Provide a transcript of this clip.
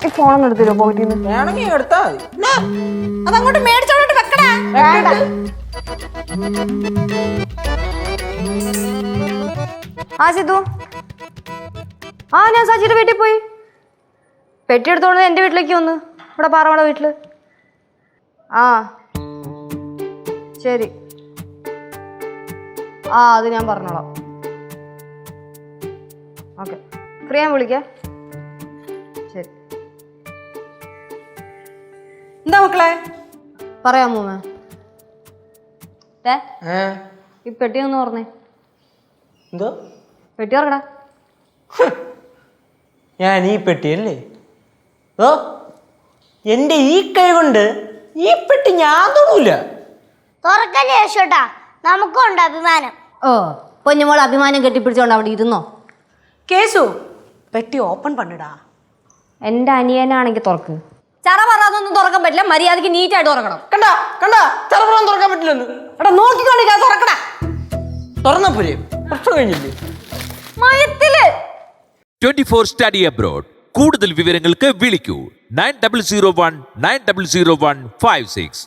ഈ ഫോണൊന്നും എടുത്തില്ലോ പോയിട്ടിന്ന്. വേണമെങ്കിൽ എടുത്താ മതി. അതങ്ങോട്ട് മേടിച്ചോണ്ട് വെക്കടാ. ആ സിധു, ആ ഞാൻ സജിയുടെ വീട്ടിൽ പോയി. പെട്ടി എടുത്തോണ്ട് എൻ്റെ വീട്ടിലേക്ക് വന്ന്, ഇവിടെ പാറമട വീട്ടില്. ആ ശരി, ആ അത് ഞാൻ പറഞ്ഞോളാം. ഓക്കെ, ഫ്രീ ഞാൻ വിളിക്കാം. ശരി. എന്താ മക്കളെ? പറയാം മൂമ്മ. ഈ പെട്ടി ഒന്ന് പറഞ്ഞേ. എന്തോ പെട്ടി തുറക്കടാ. ഞാൻ ഈ പെട്ടിയല്ലേ? ഓ, എന്റെ ഈ കൈ കൊണ്ട് ഈ പെട്ടി ഞാൻ തൊടൂല. തുറക്കല്ലേ യേശോട്ടാ, നമുക്കുണ്ട് അഭിമാനം. ഓ, പൊന്നുമോൾ അഭിമാനം കെട്ടിപ്പിടിച്ചോണ്ട് അവിടെ ഇരുന്നോ. കേസു, പെട്ടി ഓപ്പൺ പണിടാ. എൻ്റെ അനിയനാണെങ്കിൽ തുറക്ക്. ചറ പറയാതൊന്നും തുറക്കാൻ പറ്റില്ല, മര്യാദക്ക് നീറ്റായിട്ട് തുറക്കണം. കണ്ടാ കണ്ടാ, ചെറുപ്പം തുറക്കാൻ പറ്റില്ലെന്ന്. എടാ നോക്കിക്കൊണ്ടിരിക്കാ, തുറക്കടാ. തുറന്നപ്പോഴേ പ്രശ്നം കഴിഞ്ഞില്ലേ? മയത്തില് 24 സ്റ്റഡി അബ്രോഡ്. കൂടുതൽ വിവരങ്ങൾക്ക് വിളിക്കൂ 9001 900156.